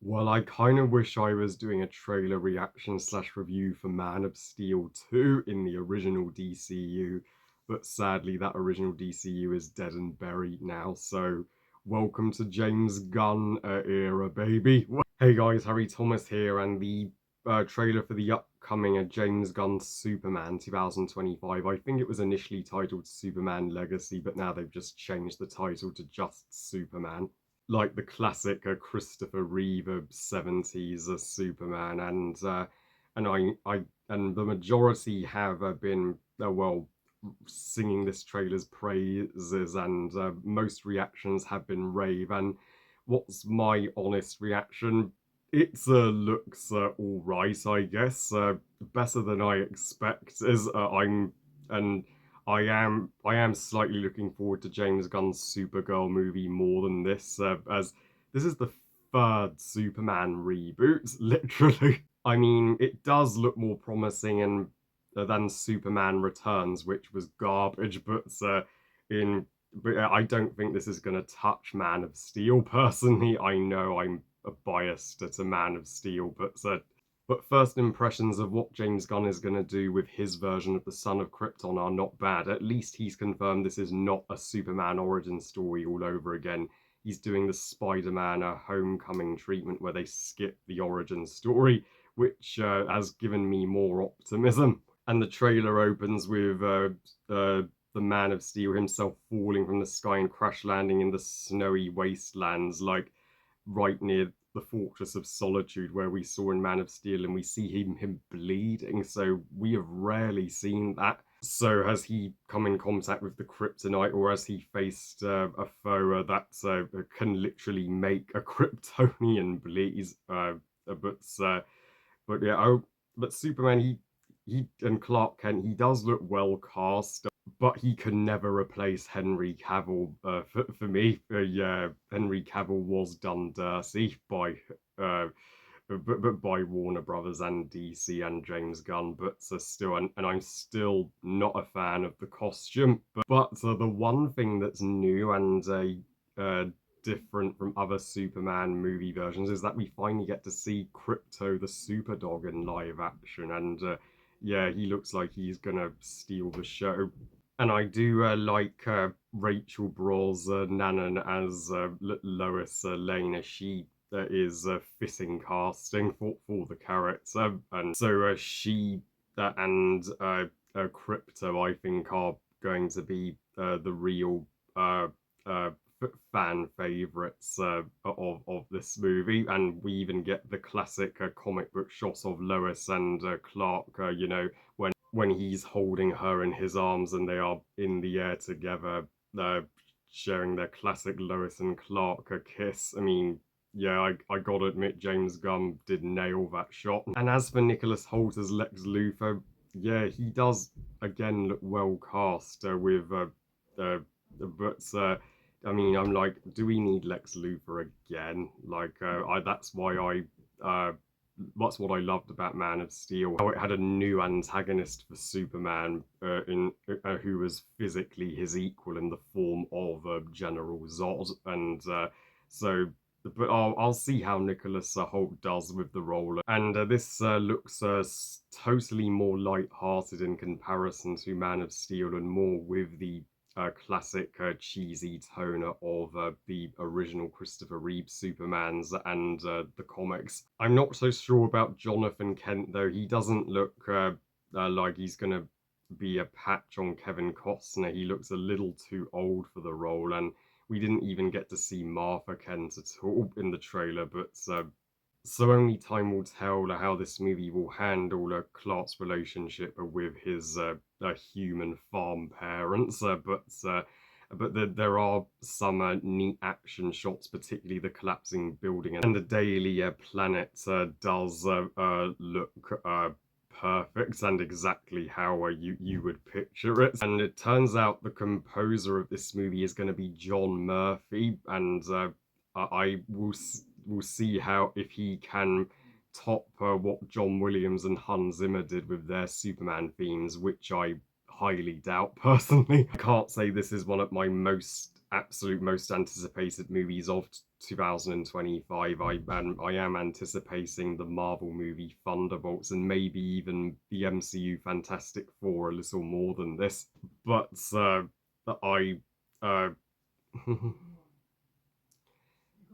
Well, I kind of wish I was doing a trailer reaction slash review for Man of Steel 2 in the original DCU, but sadly that original DCU is dead and buried now, so welcome to James Gunn era, baby. Hey guys, Harry Thomas here, and the trailer for the upcoming James Gunn Superman 2025. I think it was initially titled Superman Legacy, but now they've just changed the title to just Superman, like the classic Christopher Reeve 70s Superman, and the majority have been well singing this trailer's praises, and most reactions have been rave. And what's my honest reaction? It looks all right, I guess. Better than I expect. Is I'm and I am slightly looking forward to James Gunn's Supergirl movie more than this, as this is the third Superman reboot, literally. I mean, it does look more promising and than Superman Returns, which was garbage, in but I don't think this is going to touch Man of Steel. Personally, I know I'm biased to Man of Steel, but first impressions of what James Gunn is going to do with his version of the Son of Krypton are not bad. At least he's confirmed this is not a Superman origin story all over again. He's doing the Spider-Man Homecoming treatment where they skip the origin story, which has given me more optimism. And the trailer opens with the Man of Steel himself falling from the sky and crash landing in the snowy wastelands, like right near the Fortress of Solitude where we saw in Man of Steel, and we see him bleeding. So we have rarely seen that. So has he come in contact with the kryptonite, or has he faced a foe that can literally make a Kryptonian bleed? But yeah, but Superman, he and Clark Kent, he does look well cast, but he can never replace Henry Cavill. For me, yeah, Henry Cavill was done dirty by by Warner Brothers and DC and James Gunn, but still, and I'm still not a fan of the costume. But the one thing that's new and different from other Superman movie versions is that we finally get to see Krypto the Superdog in live action, and yeah, he looks like he's gonna steal the show. And I do like Rachel Brosnahan as Lois Lane, as she is fitting casting for the character, and so she and Crypto, I think, are going to be the real uh, fan favorites of this movie. And we even get the classic comic book shot of Lois and Clark, when he's holding her in his arms and they are in the air together, uh, sharing their classic Lois and Clark kiss. I mean, yeah, I gotta admit, James Gunn did nail that shot. And as for Nicholas Hoult as Lex Luthor, yeah, he does again look well cast but I mean, I'm like, do we need Lex Luthor again? That's what I loved about Man of Steel. How it had a new antagonist for Superman, who was physically his equal in the form of General Zod, and so. But I'll see how Nicholas Hoult does with the role, and this looks totally more light-hearted in comparison to Man of Steel, and more with the classic cheesy tone of the original Christopher Reeve Supermans and the comics. I'm not so sure about Jonathan Kent, though. He doesn't look like he's going to be a patch on Kevin Costner. He looks a little too old for the role, and we didn't even get to see Martha Kent at all in the trailer, but so only time will tell how this movie will handle Clark's relationship with his human farm parents. But there are some neat action shots, particularly the collapsing building, and the Daily Planet does look perfect and exactly how you would picture it. And it turns out the composer of this movie is going to be John Murphy, and I will see how, if he can top what John Williams and Hans Zimmer did with their Superman themes, which I highly doubt personally. I can't say this is one of my most absolute most anticipated movies of 2025. I am anticipating the Marvel movie Thunderbolts and maybe even the MCU Fantastic Four a little more than this. But I uh,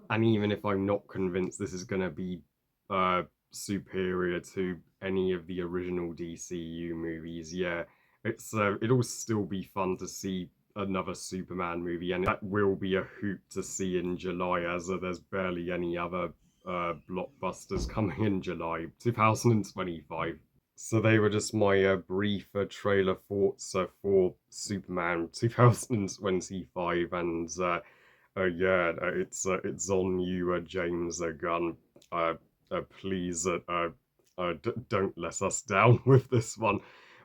and even if I'm not convinced this is going to be uh, superior to any of the original DCEU movies, yeah, it'll still be fun to see another Superman movie, and that will be a hoot to see in July, as there's barely any other blockbusters coming in July 2025. So they were just my brief trailer thoughts for Superman 2025, and yeah, it's on you, James Gunn. Please, don't let us down with this one.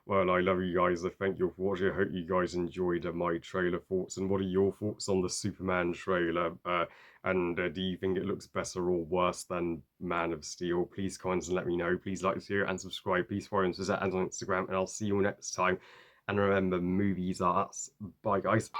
Well, I love you guys. Thank you for watching. I hope you guys enjoyed my trailer thoughts. And what are your thoughts on the Superman trailer? And do you think it looks better or worse than Man of Steel? Please comment and let me know. Please like, share, and subscribe. Please follow us on Instagram, and I'll see you all next time. And remember, movies are us. Bye, guys.